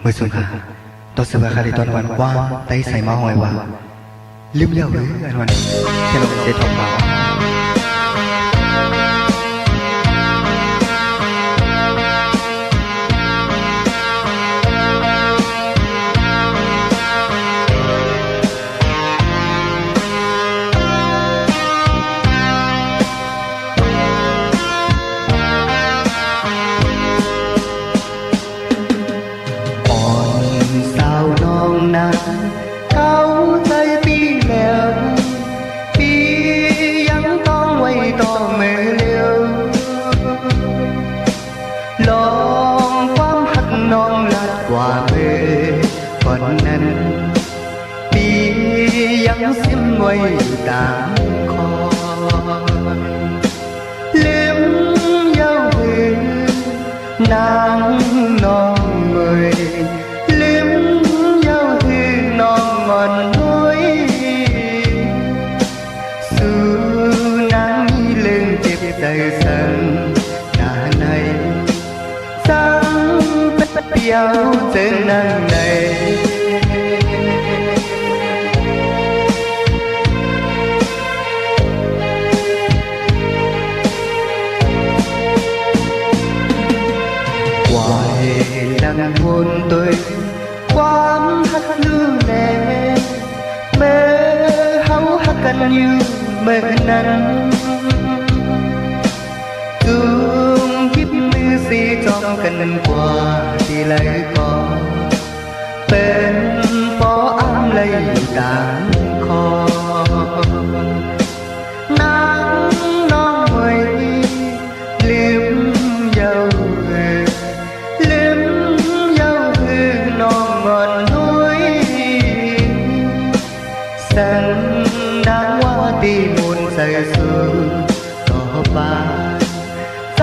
mới xuống hạ tôi sẽ vào khai toàn hoàn qua tay xảy máu hỏi vào liếm liêu với anh hoàn theo nó sẽ thông báoยังซิมไว้ตามคอยลืมเย้าหือนางน้องเมยลืมเย้าหือน้องงอนน้อยสู่นางมีเรื่องเจ็บใจสั่นหน้าในสั่งเปียวเจอนางในđang hôn tôi quán hát lưu nè mơ háo hátกันอยู่เมื่อนั้นจูงคิดมือสีจองกันกว่าที่ไหลก่อนเป็นปออ้ำไหลตามคอนางน้องไว้ลืมเย้าลืมเย้าหือน้องงอนน้อยสั่งนางว่าตีมุนใส่สูต่อไปใจ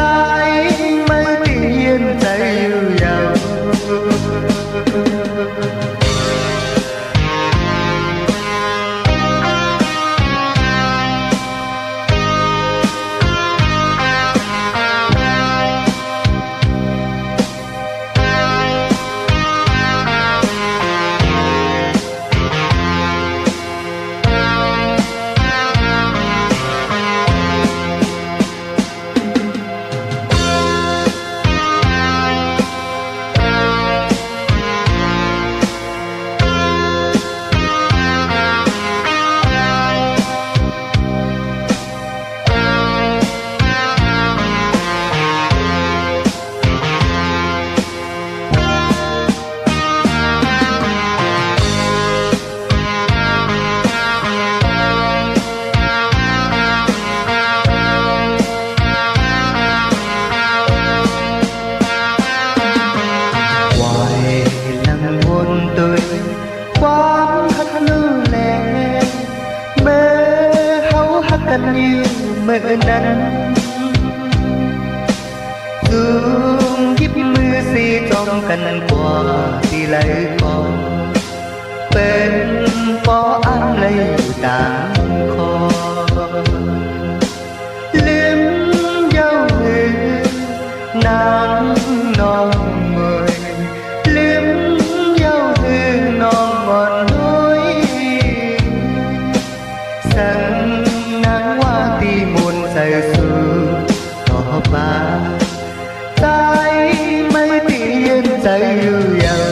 ไม่เปลี่ยนใจอยู่ยาวกันอยู่เมื่อนั้นจูงยิบมือสีจองกันกว่าที่ไหลก่อนเป็นปออ้ำไหลตามคอลืมเย้าหือนางน้องเมยลืมเย้าหือน้องงอนน้อยสั่งตีมุนใส่สู่ต่อไปใจไม่เปลี่ยนใจอยู่ยาว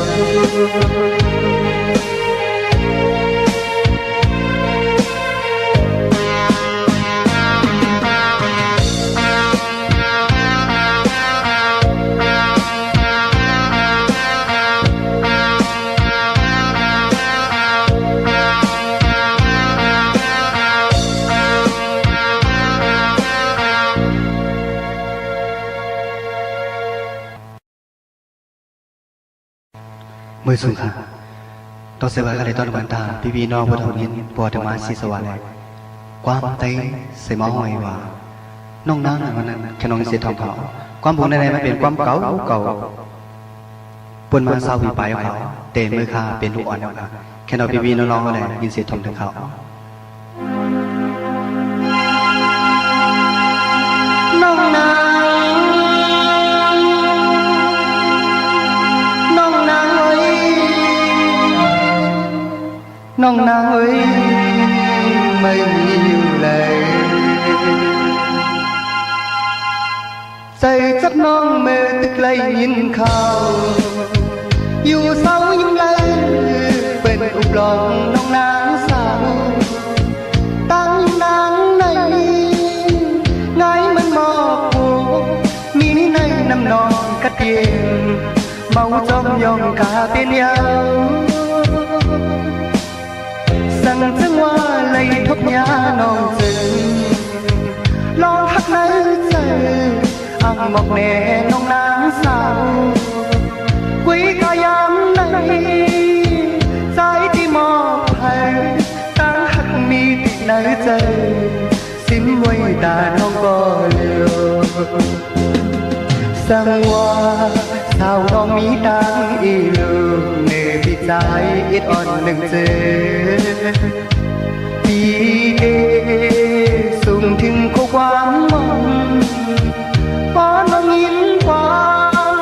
mới xuống hạ tôi sẽ vào khai toàn hoàn taพี่น้องพุทธนินปวดมาสีสวรรค์ความใจใส่หม้อหอยว่าน้องนางวันนั้นแค่น้องเสียทองเขาความบุญในไม่เป็นความเก่าปนมาเศร้าวิปายเขาเตะมือข้าเป็นลูกอ่อนนะแค่น้องพี่น้องอะไรยินเสียทองถึงเขาน้องนางเอ้ย น้องนางเอ้ยไม่มีอยู่เลยใจจับน้องเมื่อตึกไกลยินข่าวอยู่เศร้ายิ้มเลยเป็นอุบลองน้องนางสาวตั้งนางในไงมันมอกผูมีในน้ำนองกระเทียมเมาจอมยองกาเป็นยาวสั่งจังว่าเลยทบยาน้องจึงลองหักในใจอังบอกแน่น้องนางสาวกุยกายามในใจที่มอบให้ตั้งหักมีติดในใจสิ้นไว้ตาน้องก็เลียวสังว่าสาวน้องมีตังอีลูกเนพิใจอิดอ่อนหนึ่งเจปีเอสูงถึงความมองพอน้องยินความ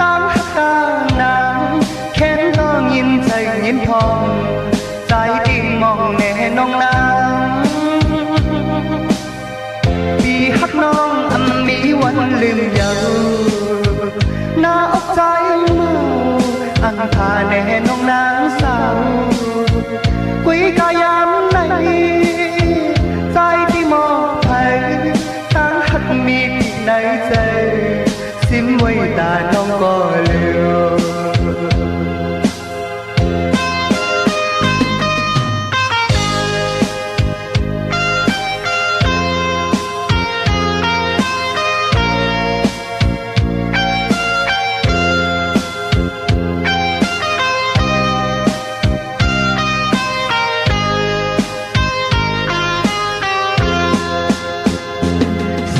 ตามหักตานางแค้นน้องยินใจยินทองใจดิ่งมองแน่น้องนางปีหักน้องมีวันลืมเยาหน้าอกใจเมาอังคาแน่น้องนางสาวกุยกายามในใจที่มอบให้ตั้งหักมีที่ในใจสิ้นไว้ตาน้องก็เลียว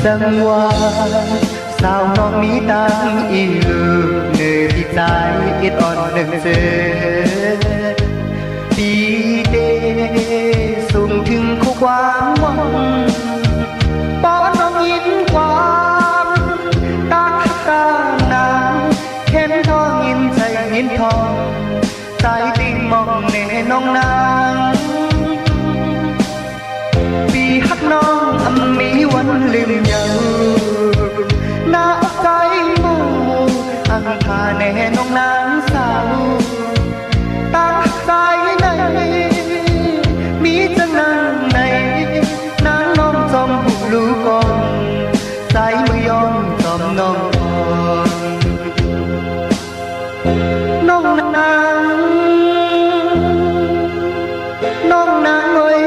สังว่าสาวน้องมีตังอีลูกเนื้อที่ใจอิดอ่อนหนึ่งเจปีเดสูงถึงความหวังป้อนน้องยินความตาตานางเข็นทองยินใจยินทองใจติงมองเน่น้องนางปีหักน้องมีวันลืมเยาหน้าอกใจเมาอังคาแน่น้องนางสาวตั้งใจในมีจังนางในนางน้องจอมผู้ลูกก่อนใจมือยอมจอมน้องก่อนน้องนางน้องนางเอ้ย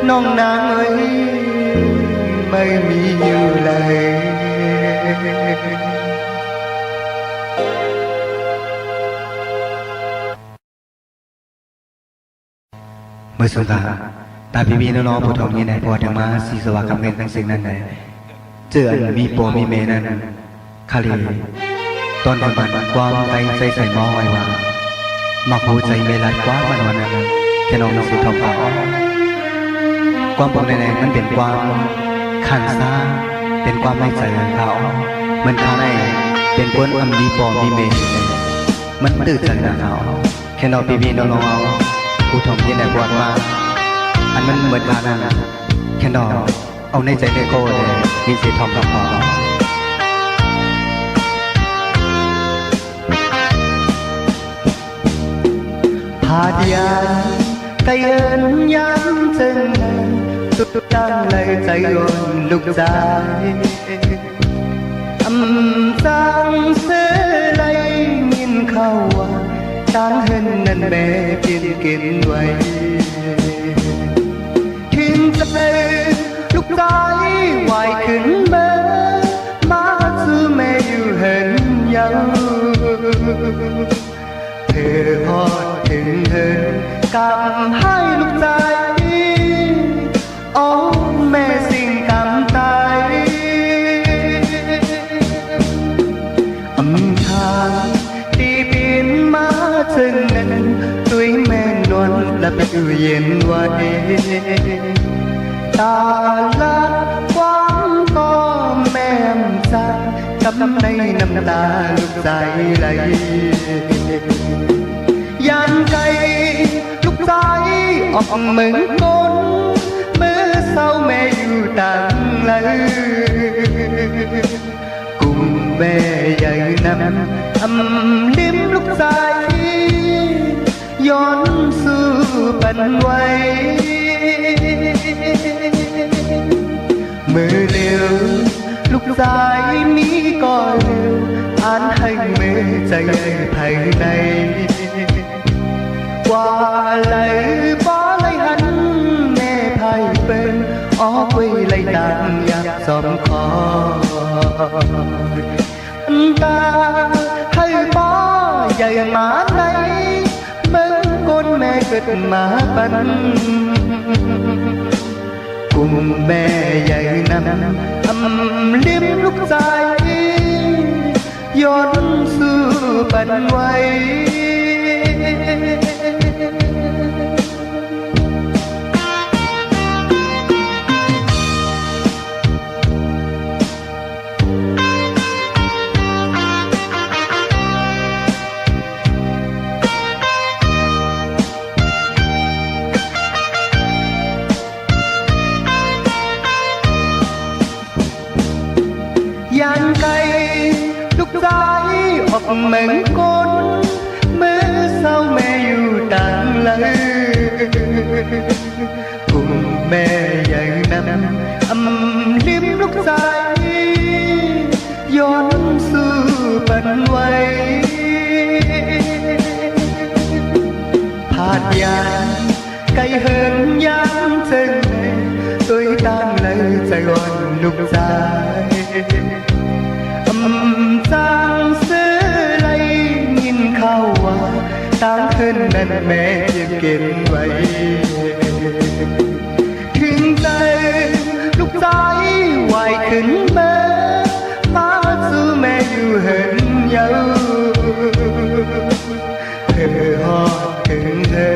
น้องนางเอ้ยไม่มีอยู่เลยเมื่อสุดาตาพี่น้องผู้ทองนี้ในพอธรรมะสีสว่างคำเงินทั้งสิ่งนั้นไหนเจออันมีปอมีเมนั้นคาลีตอนบันความใจใส่มอไว้ว่ามักหูใจเมลัดกว่าวันวันนั้นแค่น้องสุดทองฟ้าความปองในมันเป็นความขันซ่าเป็นความไม่ใจของเขามันข้าในเป็นคนอันมีปอมีเมมันตื่นใจนะเขาแค่น้องพี่น้องเอาผู้ทองที่ไหนบวชมาอันมันเหมือนกันนะแค่น้องเอาในใจในโก้เลยมีสีทองกับพอพาดยาไกเอินย้ำจึงสุดดังเลยใจอ่อนลูกใจจังเสือไหลยินเข้าว่าต่างเห็นนั่นแม่กินไว้ถึงใจลูกใจไหวขึ้นเบอมาซื้อแม่อยู่เห็นยังเธอพอดถึงเธอกำให้ลูกใจโอ้แม่สิ่งกำตายทางที่ปีนมาถึงนั้นด้วยแม่นวลและไปอยู่เย็นไว้ตาละความก็แม่มจักก ำในน้ำตาลูกใจไหลยานไกลลูกใจออกเมืองกนเมื่อเศร้าแม่อยู่ต่างเลยกุมแม่ใหญ่นำลิ้มลูกใจย้อนสู่ปันไว้มือเร็วลูกสายมีก่อนเร็วอ่านให้มือใจภายในว่าไหลป้อไหลหันแม่ภายเป็นออกไว้ไหลต่างอยากสอมคอตาให้ป้อใหญ่มาไหนเมื่อคนแม่เกิดมาปันกุมแม่ใหญ่นำลิ้มลูกใจย้อนสู่ปันไว้ยานไกลลูกใจออกเมืองกนเมื่อเศร้าแม่อยู่ต่างเลยกุมแม่ใหญ่นำลิ้มลูกใจย้อนสู่ปันไว้ผาดยานไกลเหินยามเชิงตัวต่างเลยใจอ่อนลูกใจจางเสื้อไหลยินเข้าว่าต่างขึ้นนั้นแม่ยังเก็บไว้ถึงใจลูกใจไหวขึ้นมามาสู่แม่อยู่เห็นเยาเธอหอดถึงเธอ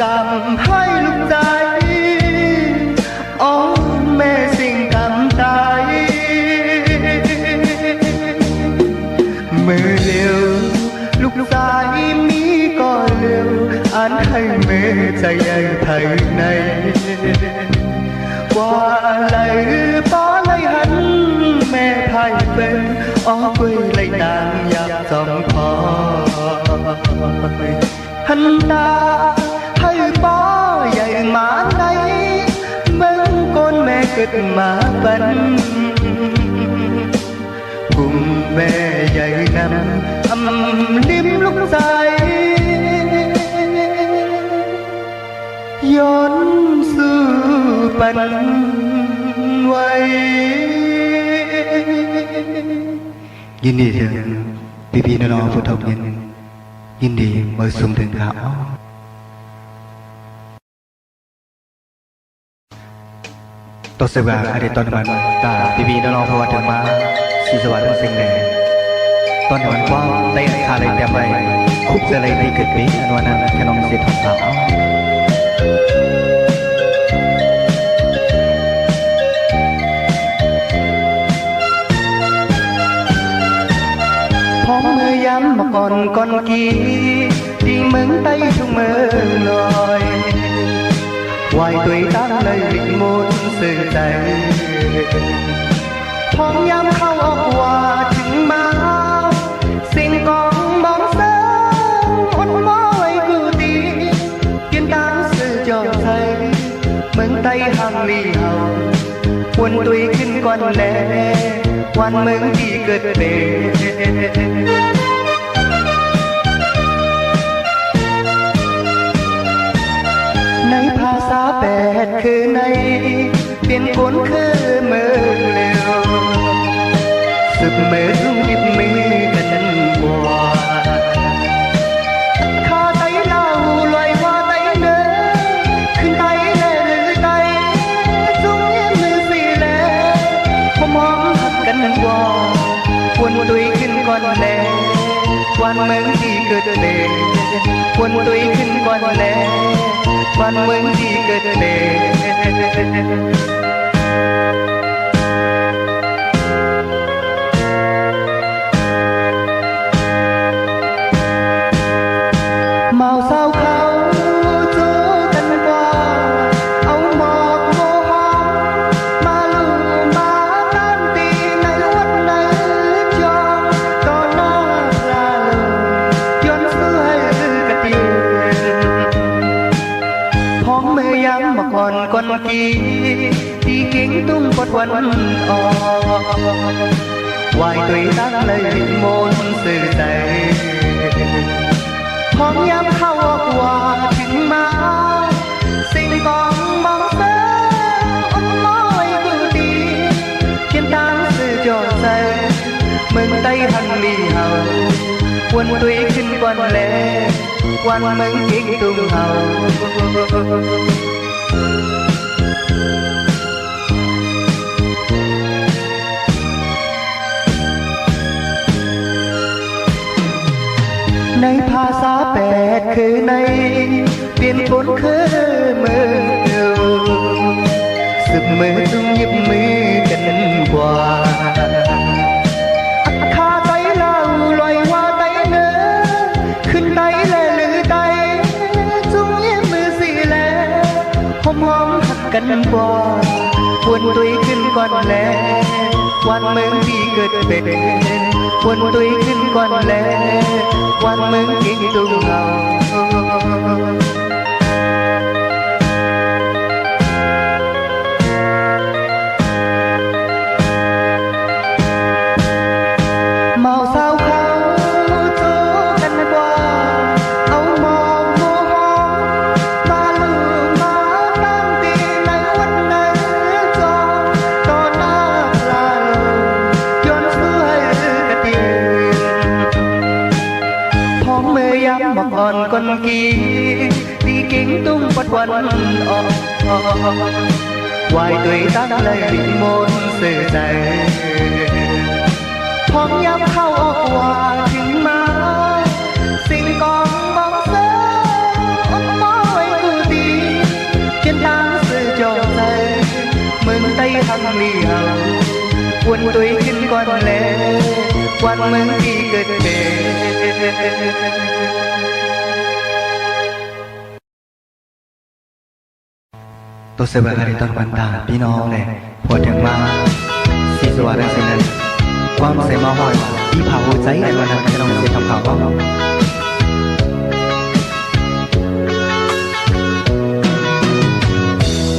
กำให้ลูกใจอ๋อแม่สิ่งกำตายมือเร็วลูกสายมีก็เร็วอ่านให้เมื่อใจใหญ่ภายในว่าไหลป้อไหลหันแม่ภายเป็นออกไว้ไหลต่างอยากจอมพอหันตาให้ป้อใหญ่มาไหนเมื่อก้นแม่เกิดมาเป็นกุมแม่ใหญ่นำลิ้มลูกใจย้อนสู่ปันไว้ยินดีถึงพี่น้องผู้ทำยินดีเมื่อสุ่มถึงข่าวตัวเสืออดีตตอนมันตาพี่น้องพอถึงมาสีสวัสดิ์สิ่งแน่ตอนวันว่าได้คาเลยแต่ไปคุกจะเลยที่เกิดปีอันวันนั้นแค่น้องเสียทองสาวพร้อมมือย้ำมาก่อนกี้ที่เมืองใต้ทุ่งเมืองลอยไหวตัวตั้งเลยลิงมุนสื่อใจพร้อมย้ำเข้าออกว่าถึงมาสิ่งกองมองเสริมอดมอไว้กูตีกินตามสื่อจอมไทยเมืองใต้ห่างลีเฮาวนตุยขึ้นก่อนแลวันเมืองที่เกิดเดในภาษาแปดคือในเปลี่ยนคนคือเมืองเร็วสึกเมื่อทุ่งยิบมือกันบัวข้าไตเล่าลอยว่าไตเนื้อขึ้นไตแล่หรือไตจุ้งเยี่ยมมือสีแลผมมองหักกันว่าวนตุยขึ้นก่อนแลวันเมืองที่เกิดเดวนตุยขึ้นก่อนแลวันเมืองที่เกิดเด kỳ đi kính tung quạt quần hoài tuổi tác lấy môn sự tay hóng nhắm khao quaถึงมาสิ่งของมองเสอมมอยกูตีเขียนตางสื่อจอดใจเมืองใต้หันลีเฮาวนตุยขึ้นกวนแลวันเมืองกิ๊กตุ้งเฮาในภาษาแปดคือในเปลี่ยนฝนคือมือสึกมือจุงหยิบมือกันกว่าข้าไตเล่าลอยว่าไตเนื้อขึ้นไตแลหรือไตจุงหยิบมือสิแลหอมหอมหักกันกว่าวนตุยขึ้นก่อนแลวันเมืองที่เกิดเป็นวนตุยขึ้นก่อนแลวันเมืองกิ๊กตุ้งเฮาเมาสาวเขาโจกันกว่าเอามองโมหอมมาลืมมาตั้งตีในวันไหนจอต่อหน้าลาลย้อนสวยกระติพองมือยำบอกอ่อนก้นกีตีกิ่งตุ้งปัดวันวายตุยตั้งเลยดิมนสื่อใจพองยำเข้าออกว่าถึงมาสิ่งกองมองเสอมมอยกูดีเขียนตางสื่อจอใจเมืองใต้หังลีเฮาวนตุยขึ้นก่อนแลวันเมืองที่เกิดเป็นตัวเสือหาริตอนวันตาพี่น้องเลยปวดถึงมาสีสวัสดิ์สิ่งนั้นความเสียมาหอยที่เผาใจไอ้วันนั้นจะต้องเสียทำข่าวบ้าง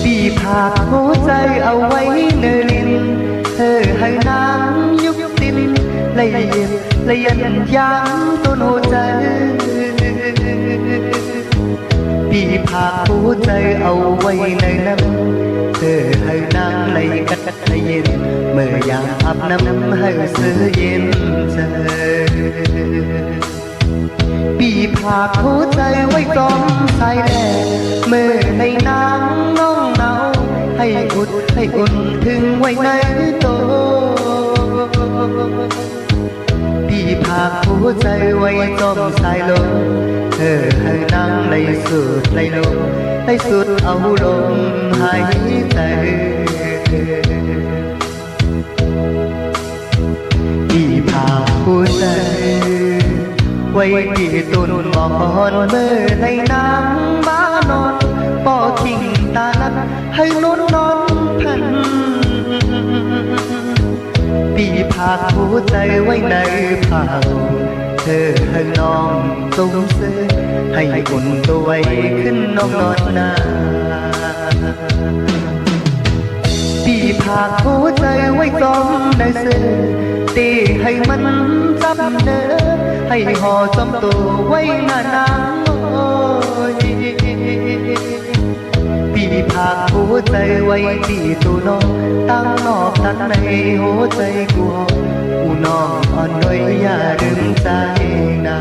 ปีผากหัวใจเอาไว้เนลินเธอให้น้ำยุบดินละเอียดละเอียดยั้งต้นหัวใจปีผากหัวใจเอาไว้ในน้ำเธอให้น้ำไหลกัดละเย็นเมื่อยามอาบน้ำให้เสื้อเย็นเธอปีผากหัวใจไว้กลอมสายแดดเมื่อในน้ำน้องหนาวให้อุดให้อุ่นถึงไว้ในตัวปีผากหัวใจไว้จอมสายลมเธอให้นางไหลสุดไหลลมไหลสุดเอาลมหายใจปีผากหัวใจไว้ที่ต้นหมอนเมื่อในน้ำบ้านอนปอทิ้งตาลัดให้นอนนอนพันปีผากหัวใจไว้ในผ้าเธอให้น้องทรงเสื้อให้อุ่นตัวไว้ขึ้นน้องนอนนาปีผากหัวใจไว้กลอมในเสื้อตีให้มันจับเนื้อให้ห่อจำตัวไว้หน้านางปีผากหัวใจไว้ที่ตัวน้องตั้งนอกตั้งในหัวใจกูน้องอ่อนน้อยอย่าลืมใจนา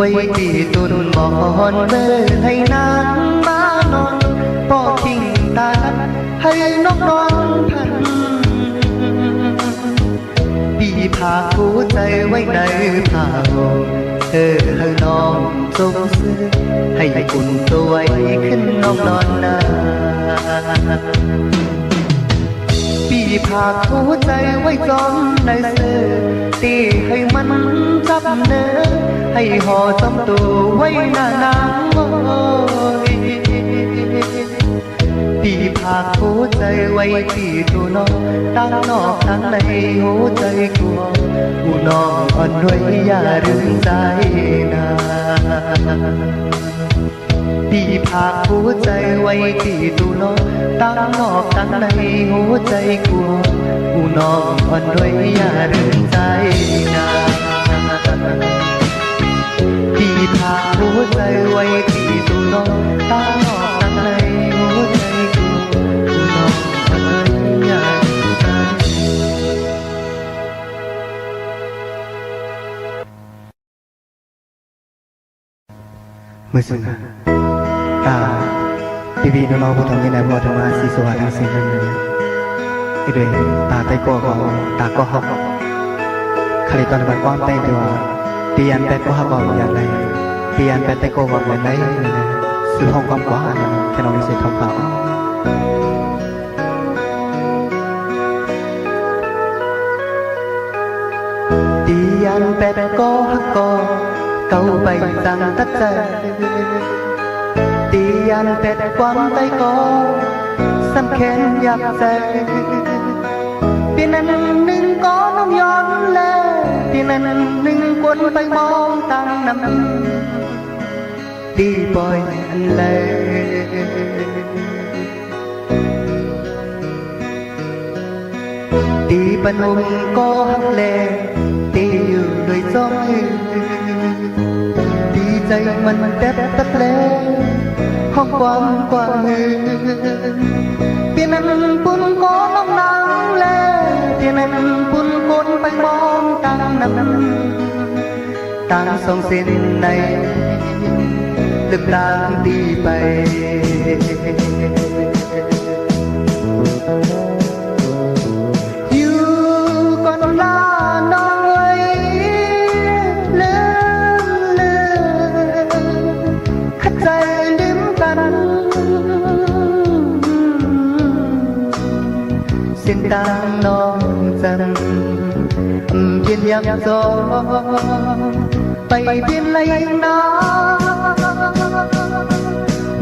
ไว้ที่ต้นหมอนเมื่อให้นางมานอนปอทิ้งตาให้นกนอนพันปีผากหัวใจไว้ในผ้าห่มเธอให้น้องทรงเสื้อให้อุ่นตัวไว้ขึ้นน้องนอนนาป ปีผากหัวใจไว้จอมในเสื้อตีให้มันจับเนื้อให้ห่อจำตัวไว้หน้านางโอยปีผากหัวใจไว้ที่ตัวน้องตั้งนอกตั้งในหัวใจกลัวผู้น้องอ่อนด้วยอย่าลืมใจนาปีผากหัวใจไว้ที่ตัวน้องตั้งนอกตั้งในหัวใจกลัวผู้น้องอ่อนด้วยอย่าลืมใจนาปีผากหัวใจไว้ที่ตัวน้องตั้งนอกตั้งในหัวใจกลัวผู้น้องอ่อนด้วยอย่าลืมใจมือสุดพี่น้องผู้ทำยังไงบ่ทำมาสีสวัสดิ์ทั้งสิ้นเลยไอ้ด้วยตาไตโก้ของตาก็ฮอกคลิตอนบันป้อนเต้นตัวเตียนเป็ดก็ฮอกบอกอย่างไรเตียนเป็ดไตโก้บอกอย่างไรซื้อห้องความกว้างแค่น้องมีเศษทองเปล่าเตียนเป็ดก็ฮอกเก่าไปตั้งตัดใจตียันเป็ดความใจก็สำคัญอยากใจเพียงนั้นหนึ่งก็น้องย้อนแล้วเพียงนั้นหนึ่งคนไปมองตั้งน้ำตีปล่อยอันเลยตีปนุมก็หักแลตีอยู่ด้วยซ้อมตีใจมันแทบตัดแล้วห้องความกว้างเพียงนั้นปุ่นก็น้องนางแล้วเพียงนั้นปุ่นคนไปมองตั้งน้ำตั้งสองเส้นในลึกลางตีไปอยู่ก่อนลาน้องไว้เลื่อนขัดใจลืมกันเส้นทางน้องจันเพียนยังจอไปเพียนไรนา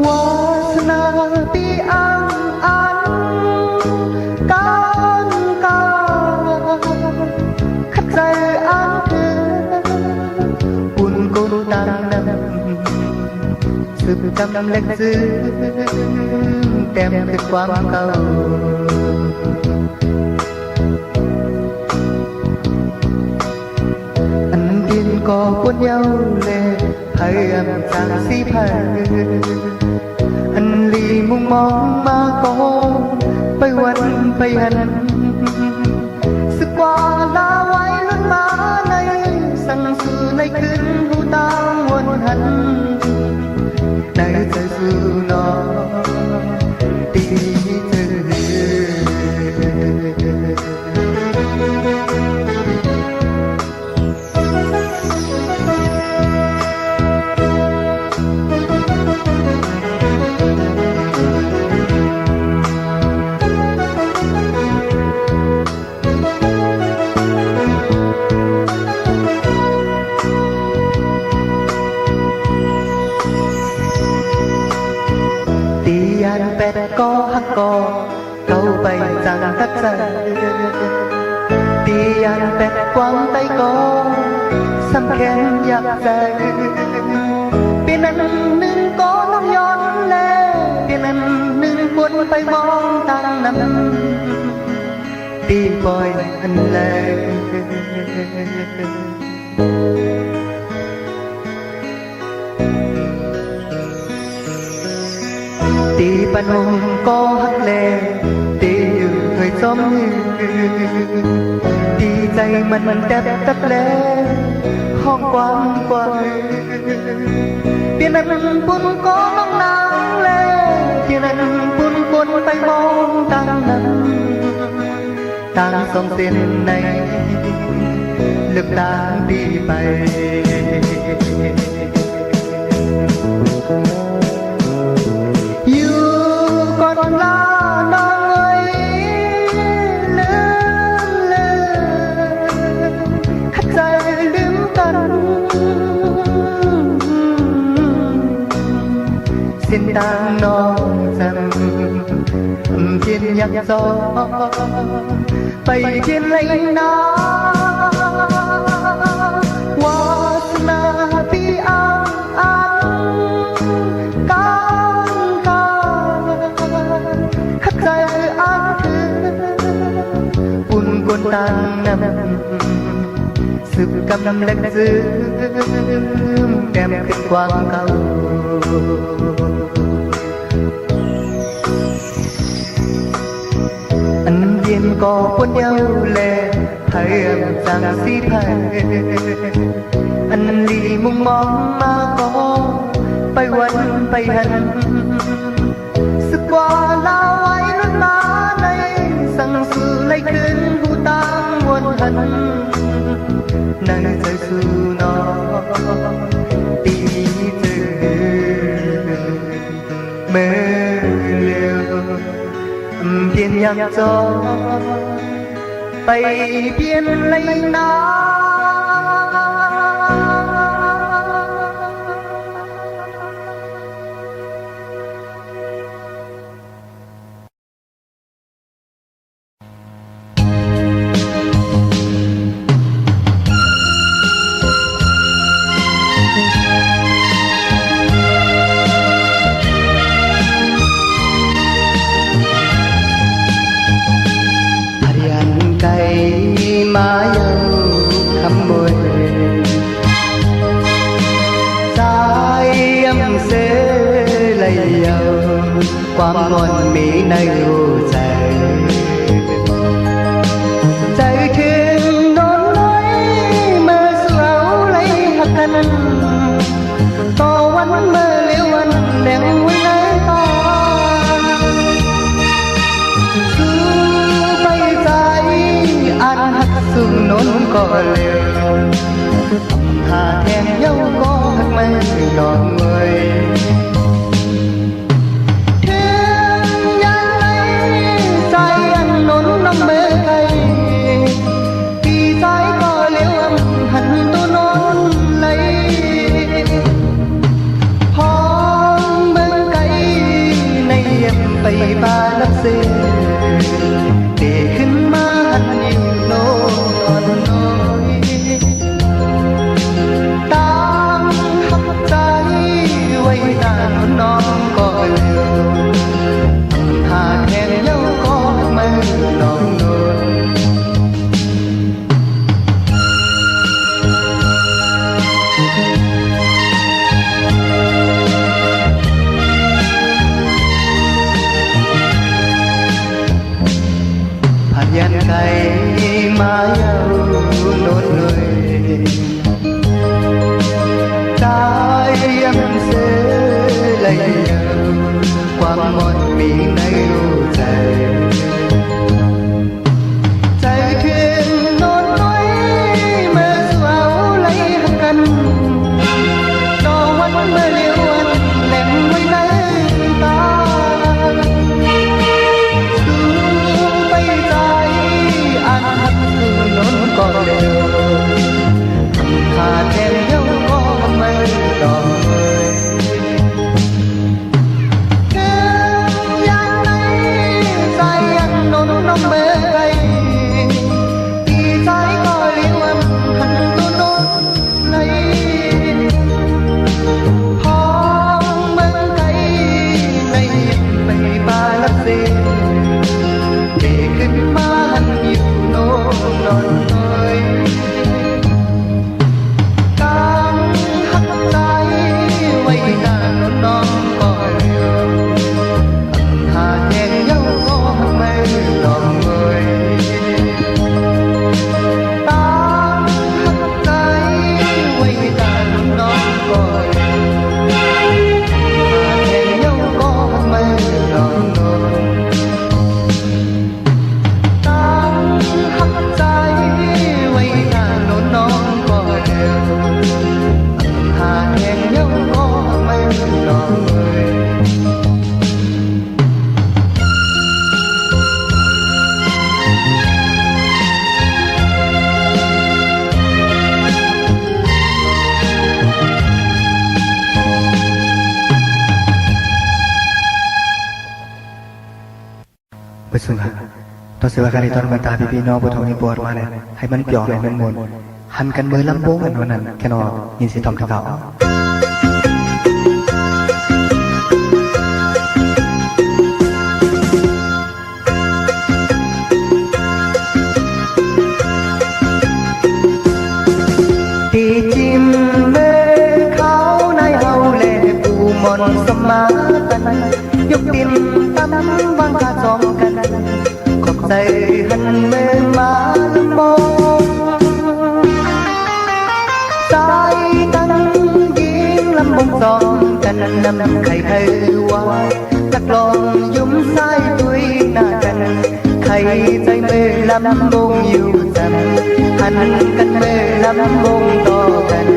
วาสนาปีอังอันการขัดใจอันเธอปุ่นกุนตังนำสืบจำเล็กซื้อแต้มเป็นความเก่าอันดินก็ปุ่นเย้าเลยพยายามจางสีไผ่อันลีมุงมองมาก็ไปวันไปหันสึกว่าลาไว้ลุ้นมาในสั่งสื่อในคืนหูตางวนหันในใจสู่น้องตีเธอเป็ดก็ฮักก็เก่าไปจังตัดใจตียันเป็ดกวางไตก็สำคัญอยากใจเพียงนั้นหนึ่งก็น้องย้อนแล้วเพียงนั้นหนึ่งคนไปมองตั้งน้ำตีปล่อยอันเลยตีปนุมก็หักแลตีอยู่เคยจมตีใจมันแทบตัดแล้วห้องความกว้างเพียงนั้นปุ่นก็น้องนางแล้วเพียงนั้นปุ่นคนไปมองตั้งนั้นตั้งสองเส้นในลึกตาดีไปอยู่ก่อนลาน้องเอ้ย xin tang non rằng thiên nhạc gió bay thiên lệnh na hoa na ti ang ang cang cang khắc dài an thư buồn buồn tan nằm sự căm lệch dư đem kết quang cao anh viên có quân nhau lệ thấy em rằng si thầy anh lì mong mong mà có bay quanh bay hành sức qua lao ai nước má này sang sự lấy cơn vu tang muôn hận nơi rơi su nó tí từ mơ liều thiên nhạc gió bay biên lấy ná má dâu khăm môi trái âm sẽ lấy dâu quang ngon mỹ nơi hồ dài trái thiên đón nói mơ sầu lấy hạt canh to quanh mơ liễu anh đèn quý lấy to anh hắt sương nón có liều thà thèm nhau có hắt mây đòn người thiên nhang lấy trái anh nón năm mê cây khi trái có liễu âm hẳn tôi nón lấy hòn bên cây này em bay ba lấp xê để khinh má anh yêu nô còn nói tam hấp trái quay ta non có liều thà hẹn nhau có mây non nôn gian cây má dâu nốt người trái âm sẽ lấy dâu quang một miền nơi dài trái thuyền nốt nói mơ dù áo lấy hạt canh đo quanh mơ liễu anh lem mới lấy ta nón có liều thà thèm nhau có mây đỏ người thiên nhang สุงหาต้องเสียว่าการที่ตอนมันตาพี่น้องผู้ทองนี่ปวดมาเนี่ยให้มันเปลี่ยนให้มันมนหันกันมือลำโพงกันวันนั้นแค่นอยินเสียงทอมที่เขาตีจิมเมื่อเขาในเฮาเล่ปูมนสมาตันยกดินตั้มวางกาสองกันขอบใจหันเมื่อมาลำมองใจตั้งยิงลำบงสองกันนำไข่ไทยวายลักลองยุ่มสายตุยหน้ากันไข่ใจเมื่อลำบงอยู่จันหันกันเมื่อลำบงต่อกัน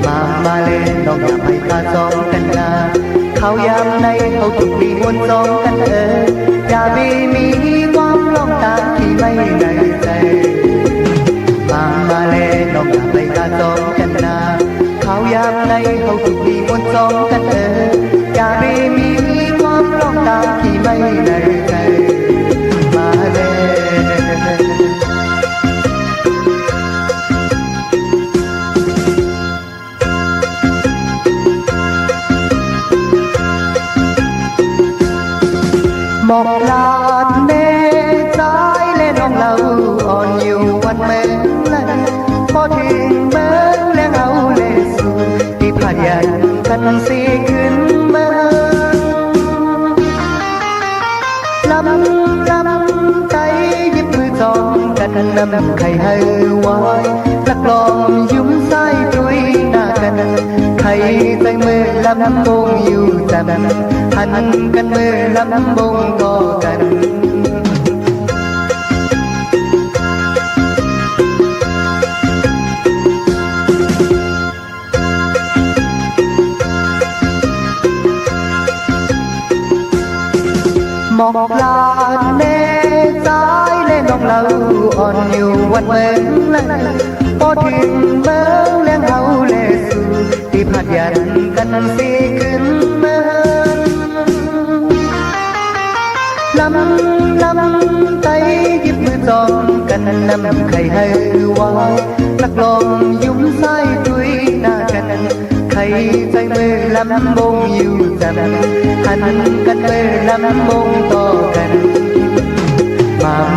มาเล่นน้องอย่าไปตาสองกันนาเขายามในเขาถูกดีมวนสองกันอย่ามีความลองตาที่ไม่ในใจมาเล่นน้องอย่าไปตาสองกันนาเขายามในเขาถูกดีมวนสองกันอย่ามีความลองตาที่ไม่ในใจมาเล่หมอกลาดเนสายเล่นน้องเราอ่อนอยู่วันเมื่อนั้นพอถึงเมื่อเลี้ยงเอาเล่สู่ที่ผ่านยันกันสีขึ้นมาลำใจยิบมือจองกันนำไข่ให้ไว้ลักลองยุ่มสายตุยหน้ากันไข่ใจเมื่อลำบงอยู่จันหันกันเมื่อลำบงต่อกันหมอกลาดเนสายเล่นน้องเราอ่อนอยู่วันเมื่อนั้นพอถึงเมื่อเลี้ยงเอาเล่สู่ที่ผ่านยันกันสีขึ้นมาลำใจยิบมือจองกันนำไข่ให้ไว้ลักลองยุ่มสายตุยหน้ากันไข่ใจเมื่อลำบงอยู่จันหันกันเมื่อลำบงต่อกัน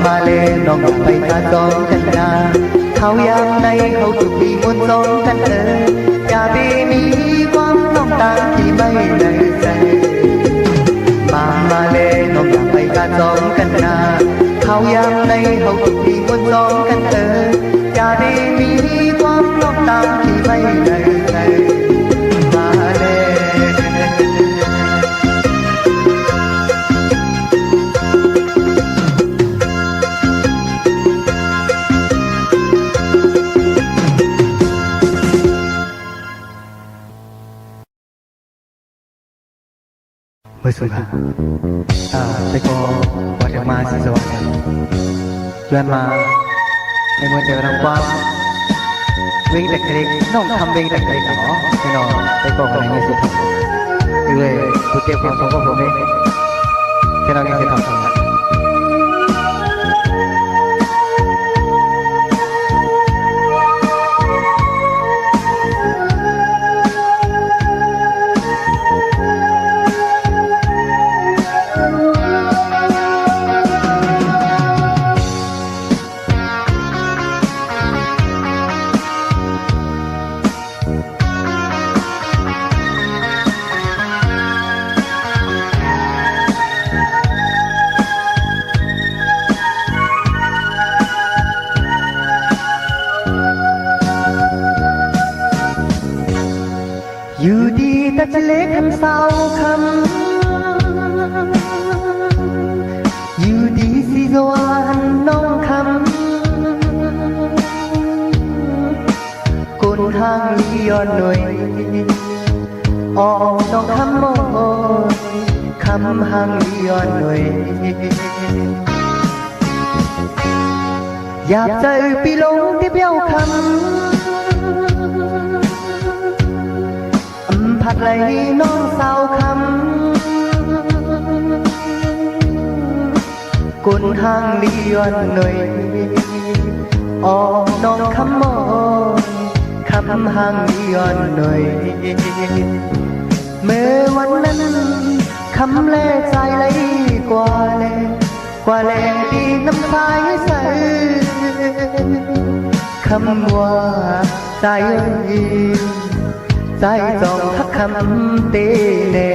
มาเล่นน้องไปตาจองกันนาเขายามในเขาถูกดีมวนสองกันอย่ามีความต้องการที่ไม่ในใจมาเล่นน้องอย่าไปตาจองกันนาเขายามในเขาถูกดีมวนสองกันอย่ามีความต้องการที่ไม่ในใจมาเล่เมื่อสุดท้ายแต่ก็วันจะมาสิสวัสดิ์เลื่อนมาในเมื่อเจอน้ำกว้างวิ่งแต่เล็กน้องทำวิ่งแต่เล็กเหรอไม่นอนแต่ก็คนไหนไม่สุดท้ายเลยผู้เก็บความสมบูรณ์ผมเองแค่เราเนี่ยจะทำอยู่ดีแต่จะเล็กคำเศร้าคำอยู่ดีสิสวรรค์น้องคำกุนทางลีย้อนหน่วยออกน้องคำโมคำหางลีย้อนหน่วยอยากเจอปีลงที่เบี้ยวคำผัดไหลน้องสาวค กุนห้างลียอนหน่อยอ๋อน้องคำมอนคำห้างลียอนหน่อยเมื่อวันนั้นคำแลใจไหลกว่าแลดีน้ำสายใสคำว่าใจจองทักคำเตแน่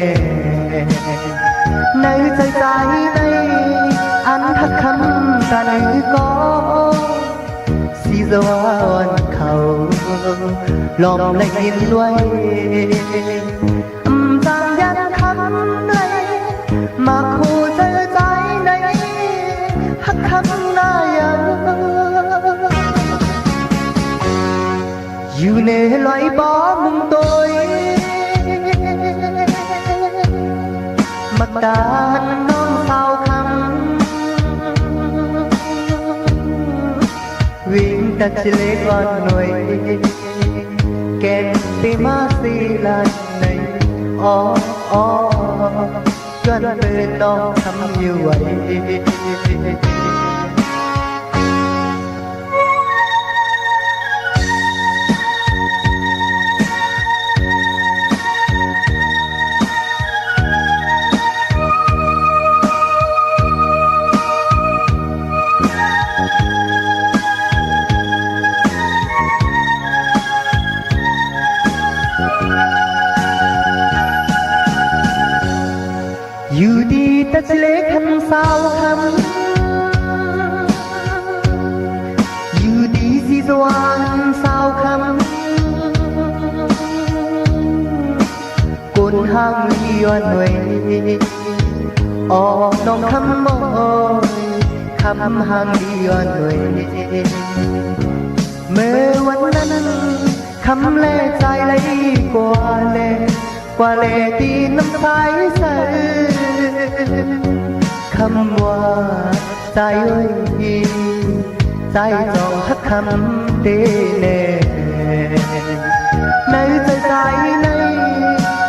ในใจในอันทักคำตาหนึ่งก็สีสวานเขาลอมและยินด้วยจางยันคำเลยมาคู่ใจในทักคำนายังอยู่ในลอยบ่มุงตัวมักดานน้องสาวคำวิ่งตัดเล็กอ่อนหน่อยแก่นตีมาสีลานในย้อนเป็นน้องทำอยู่ไว้อยู่ดีแต่เล็กคำสาวคำอยู่ดีสีสว่างสาวคำกุนห้างลียอนหน่วยอ๋อน้องคำมอยคำห้างลียอนหน่วยเมื่อวันนั้นคำแลใจไหลกว่าแลตีน้ำสายใสคำว่าใจจองทักคำเตแน่ในใจใน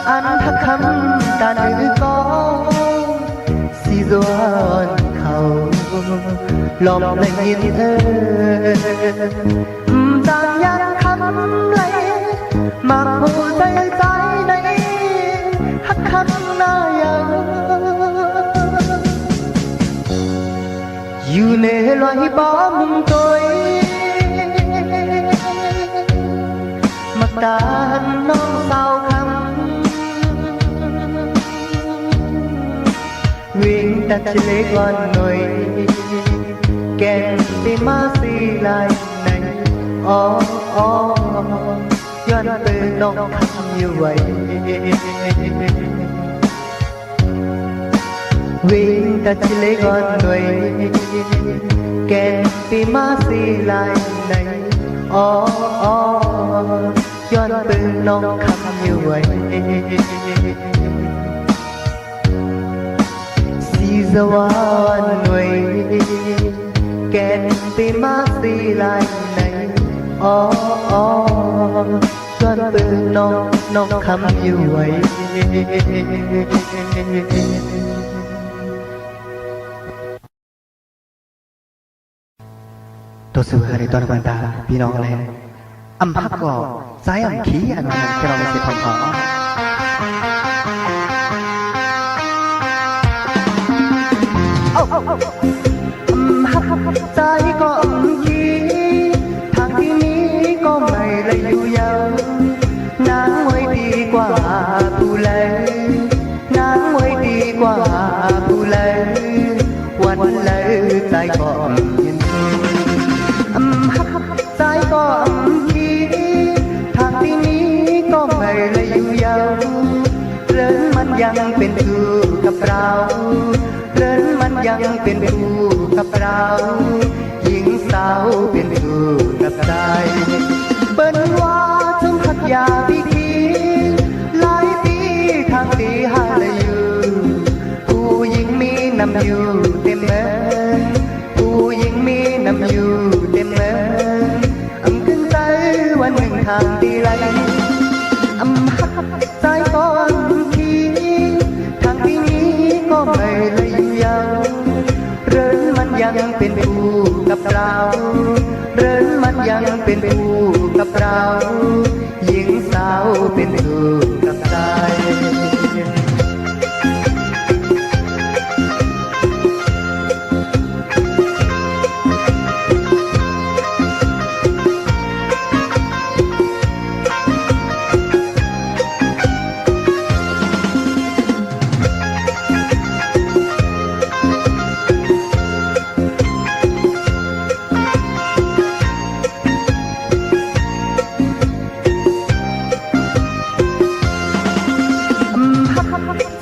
อันทักคำตาหนึ่งก็สีสวานเขาลอมและยินจางยันคำเลยมาคู่ใจในทักคำนายังอยู่ในลอยบ่มุงตัวมักดานน้องสาวคำวิ่งตัดเล็กอ่อนหน่อยแก่นตีมาสีลายในย้อนเป็นน้องคำอยู่ไว้วิ่งตัดเล็กอ่อนหน่อยแก่นตีมาสีลายในย้อนเป็นน้องคำอยู่ไว้สีสว่างหน่วยแก่นตีมาสีลายในย้อนเป็นน้องคำอยู่ไว้ตัวสื่อhariตัวบรรดาพี่น้องเลยอัมพักก็ใจอัมขี้อันนั้นที่เราไม่เสร็จพอใจก็อัมขี้ทางที่นี้ก็ไม่เลยอยู่ยาวนางไว้ดีกว่าผู้เลยนางไว้ดีกว่าผู้เลยวันเลยใจก็ใจก็อัมขีทางที่นี้ก็ไม่เลยอยู่ยาวเรื่องมันยังเป็นคู่กับเราเรื่องมันยังเป็นคู่กับเราหญิงสาวเป็นคู่กับใจเปิ้นว่าจงหักยาพี่คีหลายปีทางตีหาเลยอยู่ผู้หญิงมีน้ำอยู่เต็มเมืองผู้หญิงมีน้ำอยู่เต็มเมืองขึ้นใจวันหนึ่งทางตีไหลหักใจก่อนขี้ทางที่นี้ก็ไม่เลยอยู่ยาวเรื่องมัน าเรินมันยังเป็นผู้กับเราหญิงสาวเป็นผู้กับใจ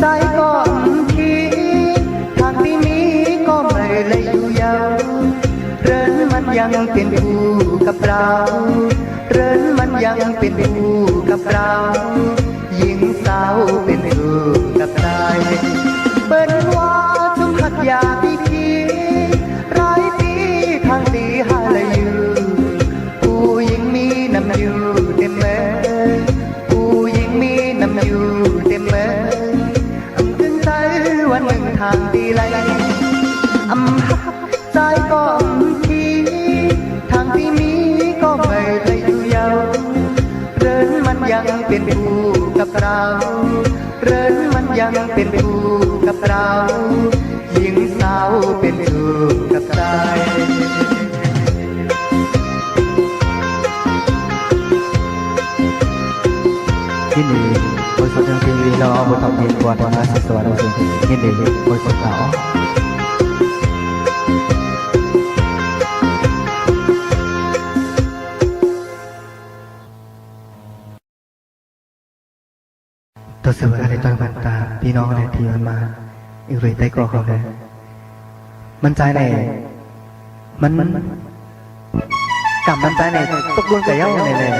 ใจก็คิดทางที่นี้ก็ไม่เลยอยู่ยาวเรินมันยังเป็นผู้กับเราเรินมันยังเป็นผู้กับเราหญิงสาวเป็นผู้กับใจเปิ้นว่าจุกขัดยาพิธีไรตีทางตีหาเลยอยู่ผู้หญิงมีน้ำอยู่เต็มเมือผู้หญิงมีน้ำอยู่เต็มเมือวันหนึ่งทางดีไลใจก็คิดทางที่มีก็ไม่ได้อยู่ยาวเรินมันยังเป็นผู้กับเราเรินมันยังเป็นผู้กับเราหญิงสาวเป็นผู้กับใจที่นี่บริษัททีวีเราเอาบททำเพลงกวนทางการศึกษาเราสิ่งยินดีบริษัทเขาตัวเสืออะไรตอนบันตาพี่น้องในทีมันมาอีกเลยได้ก่อเขาเลยมันใจไหนมันกลับมันใจไหนตกลงกับเย้าไหนเลย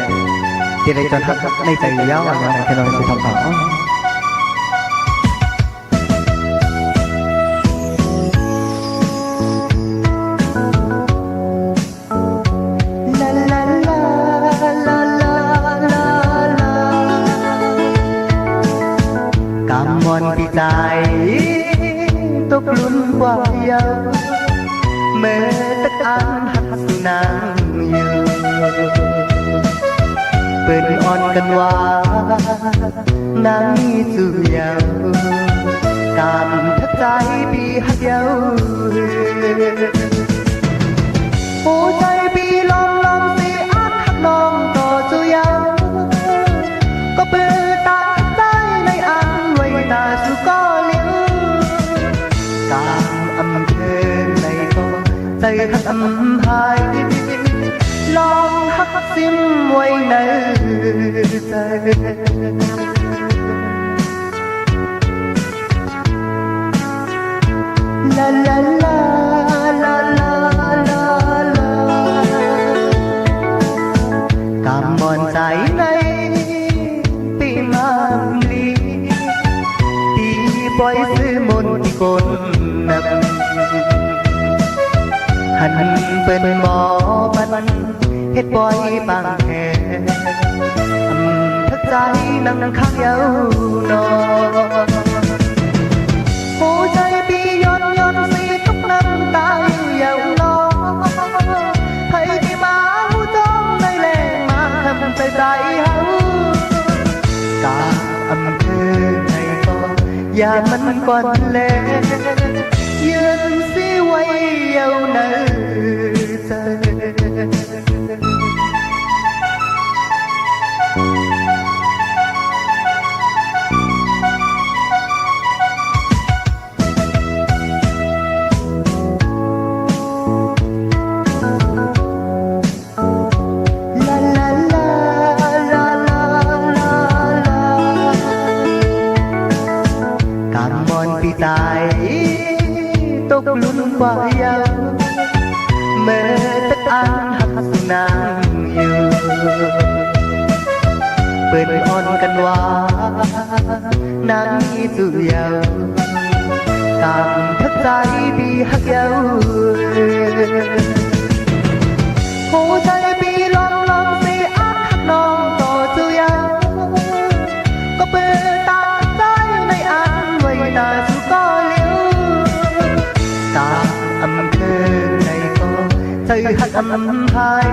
ที่ได้จนทักในใจเย้าอะไรนะที่เราจะทำต่อมอนที่ใจตกลุ่นกว่าเยาเมื่อตะการหักสุนางอยู่เปิดอ่อนกันว่านางมีสู่เยากามทักใจปีหักเยาหัวใจปีลองลองสิอักหักน้องต่อสู่เยาก็เปิดตาใจในอันไว้ตาสู่ก็เลี้ยวกามอำเภอในก็ใจหักอำหายลองหักซิมไว้ในใจลาลาลาลาลาลาลากำมอนใจในตีมามลีตีปล่อยซื้อมนที่กลนับหันเป็นหมอบันเฮ็ดบ่อยบางแห่ทักใจนั่งข้างเยาวนอนหัวใจปีย้อนย้อนสีทุกน้ำตาอยู่เยาวนอนให้ที่มาหูจ้องในแหล่มาทำใจใจเฮากาอำเภอในก็อย่ามันก่อนแลยืนสิไว้เยาวนานใจตายตกลุ่นกว่าเยาเมื่อตะการหักสุนางอยู่เปิดอ่อนกันว่านางมีสู่เยาตามทักใจปีหักเยาหัวใจปีลองลองสิอักหักน้องต่อสู่เยาก็เปิดตาใจในอันไว้ตาสู่ก็เลี้ยวตาอำเภอในก็ใจ hắt âm hai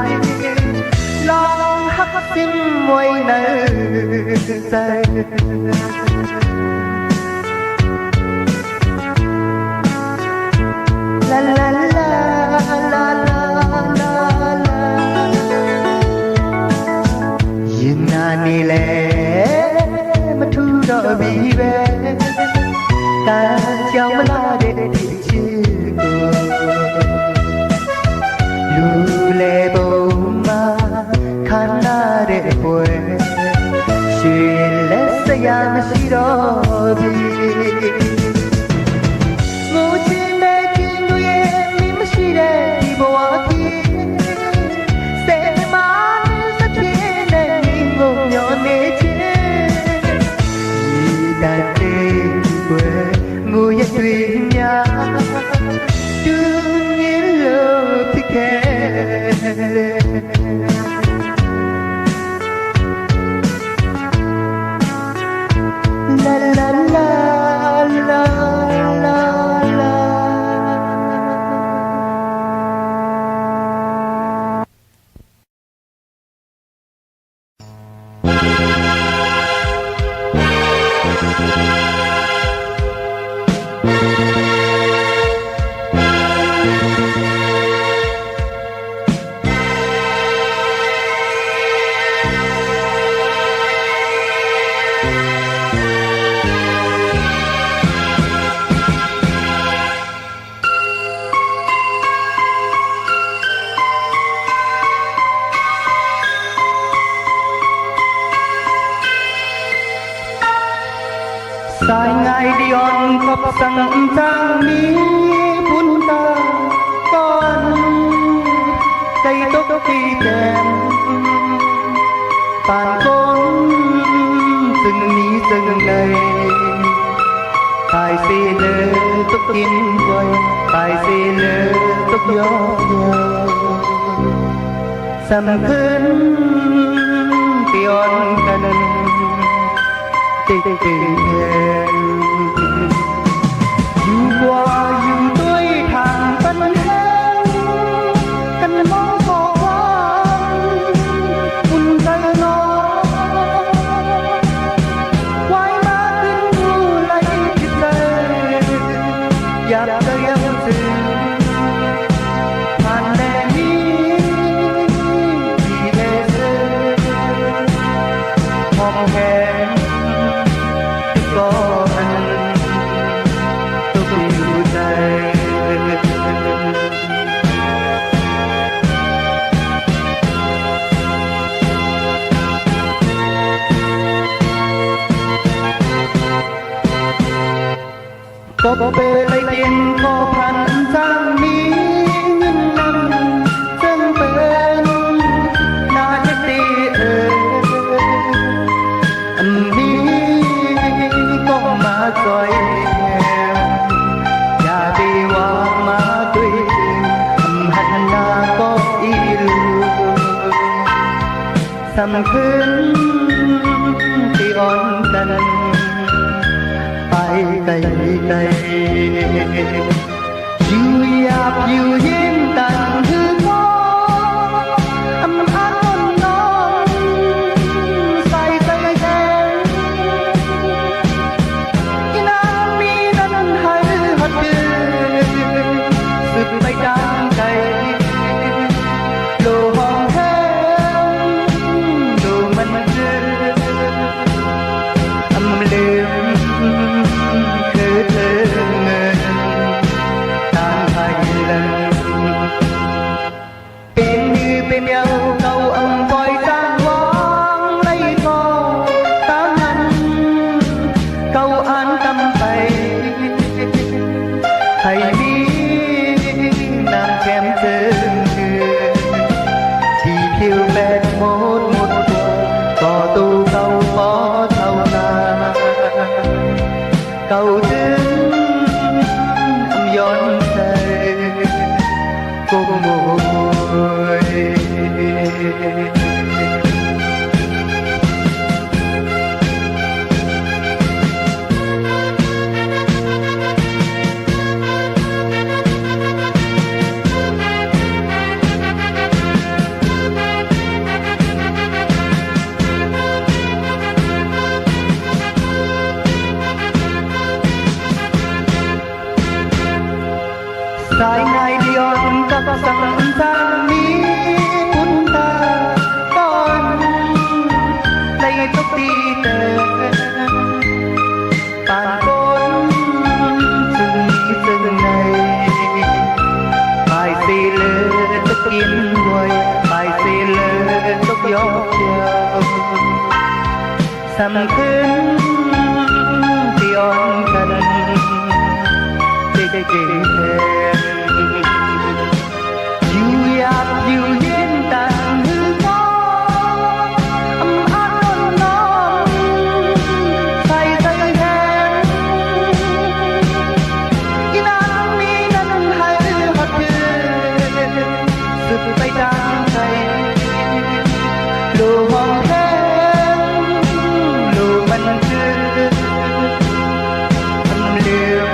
lo hắt tim môi nở say la la la la la la la yên nani lệ mà thu đỏ bị về ta chào mà la để thị chiều lule bầu ma khana để quê chuyện lẽ sẽ yam si đó bi ngô trên đây trên đôi em mi mà si đây đi bộ kia sẽ mãi sẽ trên đây mi ngô nhỏ nề trên đi ta đến quê ngô ya tùy nhà đương nhiên love thì kể la la la la la la sai ngày đi on khóc sang trang mi bún ta con cây tóc khi kèm tàn con rừng ní rừng này tài xế lơ tóc kim quay tài xế lơ tóc gió sầm khấn tion kanan tình tình dù qua dù tôi thẳng tân heo cần mong khó khăn buồn tay nó quay máขึ้นดูไล่จิตใจอยากจะยังซึ้งผ่านแดนนี้ที่เดซึมองแหงก็มันต้องอยู่ใจcó bề lấy tiền cóพัน sang mi những năm dâng bên na nhất đi mi có má coi em ya đi qua má tuy hạnh na có yêu sầm khấn thì on tânไปไกลไกลอยู่หยาบอยู่เย็นต่างคือมองอำอาจต้นน้องใส่ใจแทนที่น้ำมีนั้นให้หัดเดินสึกไปดังไกลโลห้องแห้งโลมันเจออำลืมคือเธอเงินตามไปเลย ngày tóc đi tờ bàn côn từng này bài xì lơ tóc kiếm quay bài xì lơ tóc gió chiều sầm khấn tion cần chỉ thèm dù áp dù nhiên tàn hư gió âm áp non non say say hen yên an mi năn hay hoạt chưa sụp bay đang say lù hòn hen lù mình chưa âm liều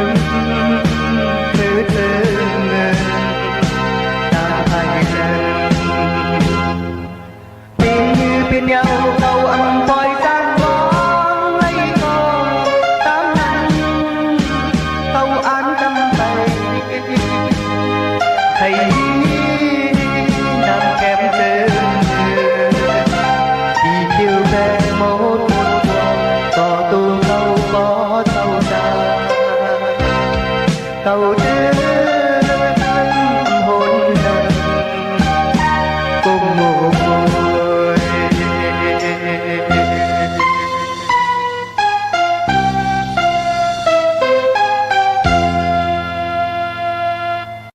thứ tư bên nhau câu âm voi gian bóng lấy con tám năm câu án tâm tay thầy